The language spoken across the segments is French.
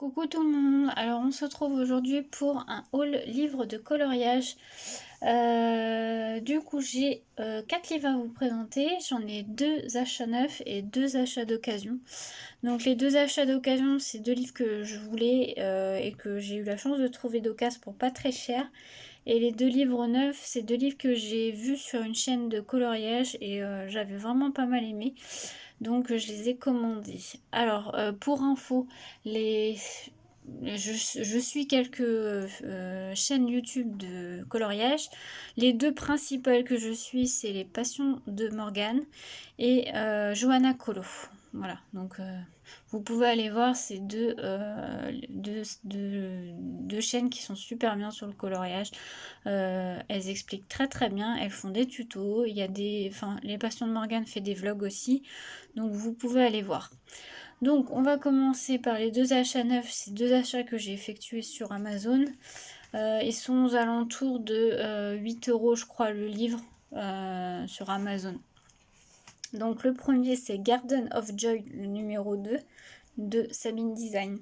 Coucou tout le monde, alors on se retrouve aujourd'hui pour un haul livre de coloriage. Du coup j'ai 4 livres à vous présenter, j'en ai 2 achats neufs et 2 achats d'occasion. Donc les 2 achats d'occasion c'est 2 livres que je voulais et que j'ai eu la chance de trouver d'occasion pour pas très cher. Et les 2 livres neufs c'est 2 livres que j'ai vus sur une chaîne de coloriage et j'avais vraiment pas mal aimé. Donc je les ai commandés. Alors pour info, je suis quelques chaînes YouTube de coloriage. Les 2 principales que je suis, c'est les Passions de Morgane et Johanna Colo. Voilà, donc vous pouvez aller voir ces deux chaînes qui sont super bien sur le coloriage. Elles expliquent très très bien, elles font des tutos, il y a les Passions de Morgane fait des vlogs aussi, donc vous pouvez aller voir. Donc on va commencer par les 2 achats neufs, ces 2 achats que j'ai effectués sur Amazon. Ils sont aux alentours de 8 € je crois le livre sur Amazon. Donc le premier c'est Garden of Joy, le numéro 2 de Sabine Design.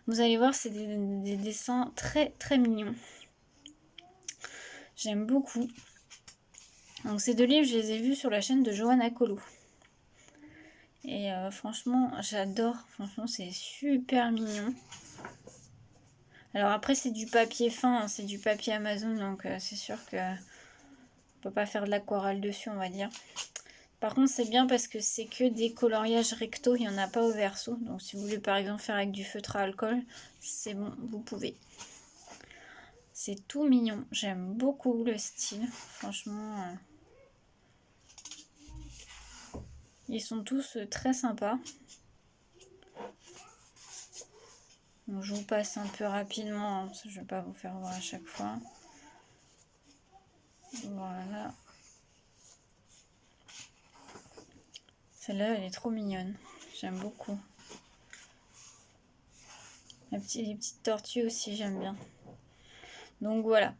Vous allez voir, c'est des dessins très très mignons. J'aime beaucoup. Donc ces 2 livres, je les ai vus sur la chaîne de Johanna Colo. Et franchement, j'adore. Franchement, c'est super mignon. Alors après, c'est du papier fin, hein, c'est du papier Amazon, donc c'est sûr que on peut pas faire de l'aquarelle dessus, on va dire. Par contre, c'est bien parce que c'est que des coloriages recto, il n'y en a pas au verso. Donc si vous voulez par exemple faire avec du feutre à alcool, c'est bon, vous pouvez. C'est tout mignon. J'aime beaucoup le style. Franchement, ils sont tous très sympas. Donc, je vous passe un peu rapidement, hein, je ne vais pas vous faire voir à chaque fois. Voilà. Celle-là, elle est trop mignonne. J'aime beaucoup. Les petites tortues aussi, j'aime bien. Donc voilà.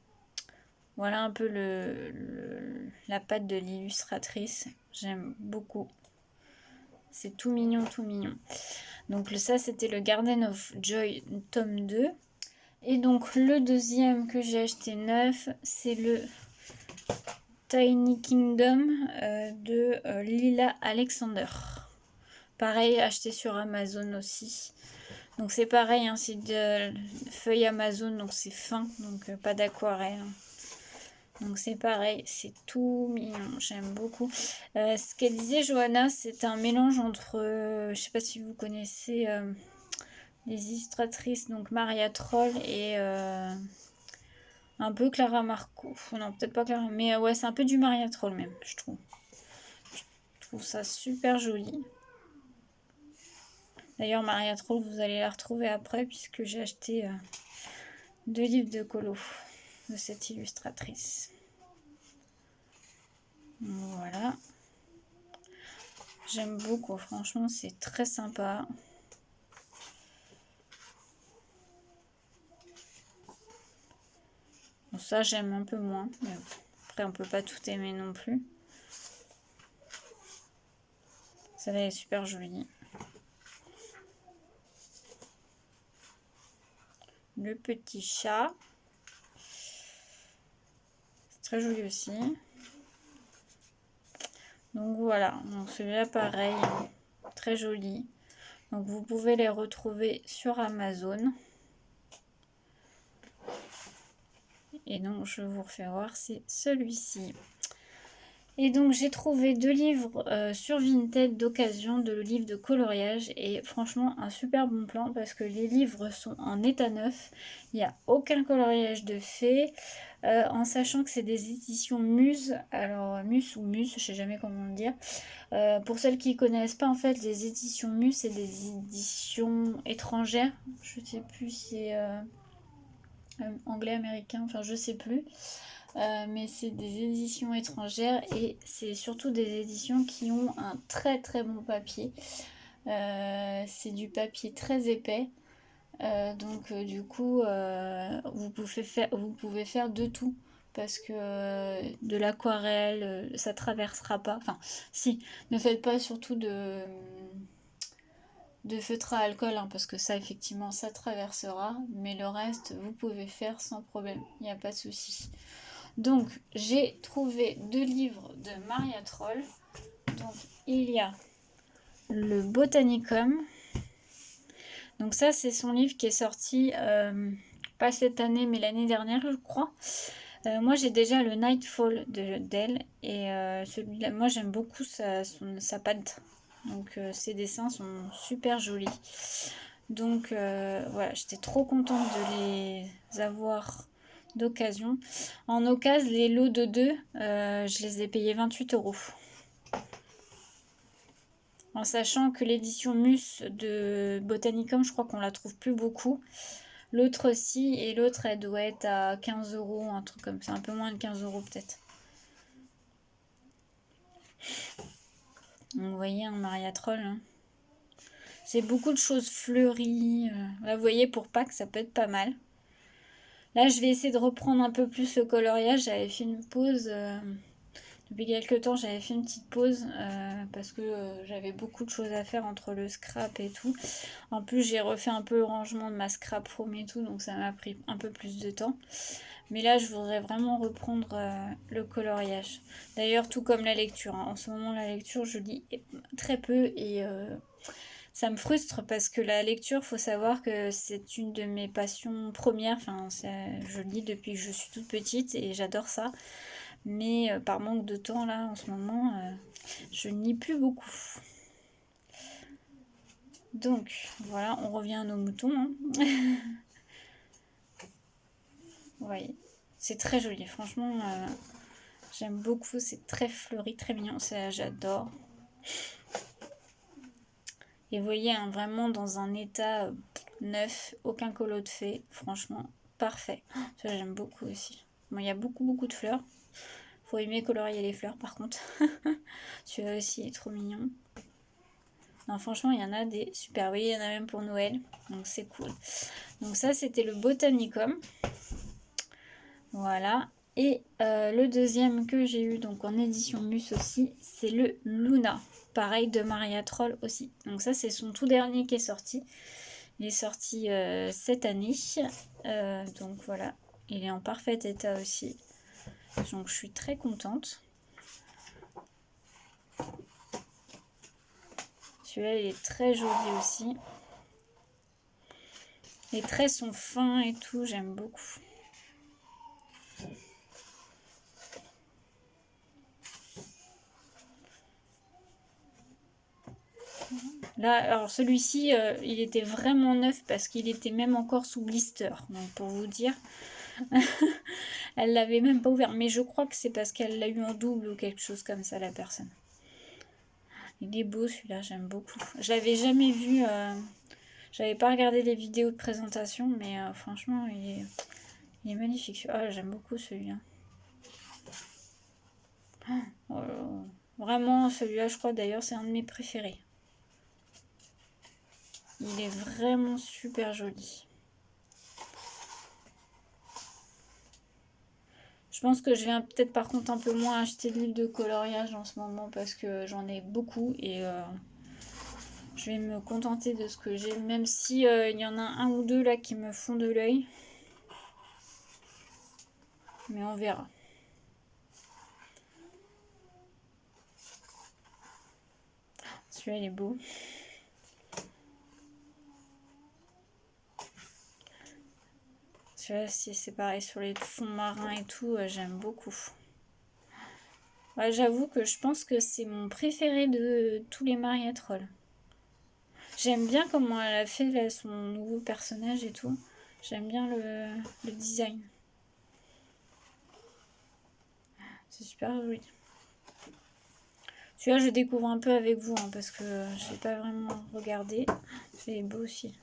Voilà un peu la patte de l'illustratrice. J'aime beaucoup. C'est tout mignon, tout mignon. Donc ça, c'était le Garden of Joy, tome 2. Et donc le deuxième que j'ai acheté neuf, c'est le Tiny Kingdom de Lila Alexander. Pareil, acheté sur Amazon aussi. Donc c'est pareil, hein, c'est de feuille Amazon, donc c'est fin, donc pas d'aquarelle. Donc c'est pareil, c'est tout mignon, j'aime beaucoup. Ce qu'elle disait Johanna, c'est un mélange entre, je sais pas si vous connaissez les illustratrices, donc Maria Troll et un peu Clara Marco. Non, peut-être pas Clara, mais ouais, c'est un peu du Maria Troll même, je trouve. Je trouve ça super joli. D'ailleurs, Maria Troll, vous allez la retrouver après, puisque j'ai acheté 2 livres de colo de cette illustratrice. Voilà. J'aime beaucoup, franchement, c'est très sympa. Bon, ça, j'aime un peu moins, mais après, on peut pas tout aimer non plus. Celle-là est super jolie. Le petit chat. C'est très joli aussi. Donc voilà, donc celui-là pareil, très joli. Donc vous pouvez les retrouver sur Amazon. Et donc je vous refais voir, c'est celui-ci. Et donc j'ai trouvé 2 livres sur Vinted d'occasion, de livres de coloriage, et franchement un super bon plan parce que les livres sont en état neuf, il n'y a aucun coloriage de fait, en sachant que c'est des éditions Muse, alors Muse ou Muse, je sais jamais comment le dire. Pour celles qui connaissent pas, en fait les éditions Muse c'est des éditions étrangères, je sais plus si c'est anglais, américain, enfin je sais plus. Mais c'est des éditions étrangères et c'est surtout des éditions qui ont un très très bon papier. C'est du papier très épais. Donc du coup, vous pouvez faire de tout. Parce que de l'aquarelle, ça traversera pas. Enfin, si, ne faites pas surtout de feutre à alcool, hein, parce que ça, effectivement, ça traversera. Mais le reste, vous pouvez faire sans problème. Il n'y a pas de souci. Donc, j'ai trouvé 2 livres de Maria Troll. Donc, il y a le Botanicum. Donc ça, c'est son livre qui est sorti, pas cette année, mais l'année dernière, je crois. Moi, j'ai déjà le Nightfall d'elle. Et celui-là, moi, j'aime beaucoup sa patte. Donc, ses dessins sont super jolis. Donc, voilà, j'étais trop contente de les avoir d'occasion. En occasion, les lots de 2, je les ai payés 28 €. En sachant que l'édition Mus de Botanicum, je crois qu'on la trouve plus beaucoup. L'autre aussi, et l'autre elle doit être à 15 €, un truc comme ça, un peu moins de 15 € peut-être. Donc vous voyez, un Maria Troll, hein. C'est beaucoup de choses fleuries. Là vous voyez, pour Pâques ça peut être pas mal. Là je vais essayer de reprendre un peu plus le coloriage. J'avais fait une pause... Depuis quelques temps, j'avais fait une petite pause parce que j'avais beaucoup de choses à faire entre le scrap et tout. En plus, j'ai refait un peu le rangement de ma scrap foam et tout, donc ça m'a pris un peu plus de temps. Mais là, je voudrais vraiment reprendre le coloriage. D'ailleurs, tout comme la lecture, hein. En ce moment, la lecture, je lis très peu et ça me frustre parce que la lecture, faut savoir que c'est une de mes passions premières. Enfin, je lis depuis que je suis toute petite et j'adore ça. Mais par manque de temps, là, en ce moment, je ne lis plus beaucoup. Donc, voilà, on revient à nos moutons, hein. Vous voyez, c'est très joli, franchement, j'aime beaucoup, c'est très fleuri, très mignon, j'adore. Et vous voyez, hein, vraiment dans un état neuf, aucun colot de fait, franchement, parfait. Ça, j'aime beaucoup aussi. Bon, il y a beaucoup de fleurs. Faut aimer colorier les fleurs, par contre. Celui-là aussi est trop mignon. Non, franchement, il y en a des super. Oui, il y en a même pour Noël. Donc, c'est cool. Donc, ça, c'était le Botanicum. Voilà. Et le deuxième que j'ai eu, donc en édition Mus aussi, c'est le Luna. Pareil, de Maria Troll aussi. Donc, ça, c'est son tout dernier qui est sorti. Il est sorti cette année. Donc, voilà. Il est en parfait état aussi. Donc, je suis très contente. Celui-là, il est très joli aussi. Les traits sont fins et tout, j'aime beaucoup. Là, alors celui-ci, il était vraiment neuf parce qu'il était même encore sous blister. Donc pour vous dire, elle l'avait même pas ouvert. Mais je crois que c'est parce qu'elle l'a eu en double ou quelque chose comme ça, la personne. Il est beau celui-là, j'aime beaucoup. Je l'avais jamais vu, j'avais pas regardé les vidéos de présentation, mais franchement, il est magnifique. Ah, j'aime beaucoup celui-là. Oh, vraiment, celui-là, je crois d'ailleurs, c'est un de mes préférés. Il est vraiment super joli. Je pense que je vais peut-être par contre un peu moins acheter de livres de coloriage en ce moment parce que j'en ai beaucoup et je vais me contenter de ce que j'ai, même si il y en a un ou deux là qui me font de l'œil. Mais on verra. Celui-là il est beau. Celui-là c'est pareil sur les fonds marins et tout, j'aime beaucoup. Ouais, j'avoue que je pense que c'est mon préféré de tous les Maria Troll. J'aime bien comment elle a fait là, son nouveau personnage et tout. J'aime bien le design. C'est super joli. Celui-là, je découvre un peu avec vous, hein, parce que je n'ai pas vraiment regardé. C'est beau aussi.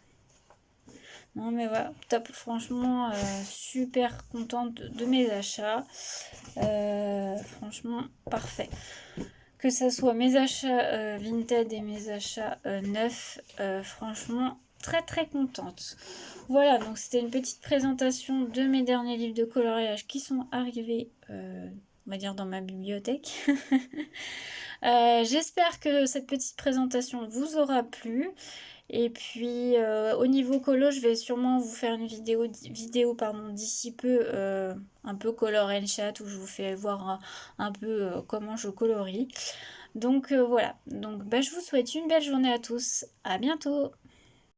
Non, mais voilà, top. Franchement, super contente de mes achats. Franchement, parfait. Que ça soit mes achats Vinted et mes achats neufs, franchement, très contente. Voilà, donc c'était une petite présentation de mes derniers livres de coloriage qui sont arrivés, on va dire, dans ma bibliothèque. J'espère que cette petite présentation vous aura plu. Et puis au niveau colo, je vais sûrement vous faire une vidéo pardon, d'ici peu, un peu color and chat, où je vous fais voir un peu comment je colorie. Donc voilà, donc bah, je vous souhaite une belle journée à tous, à bientôt!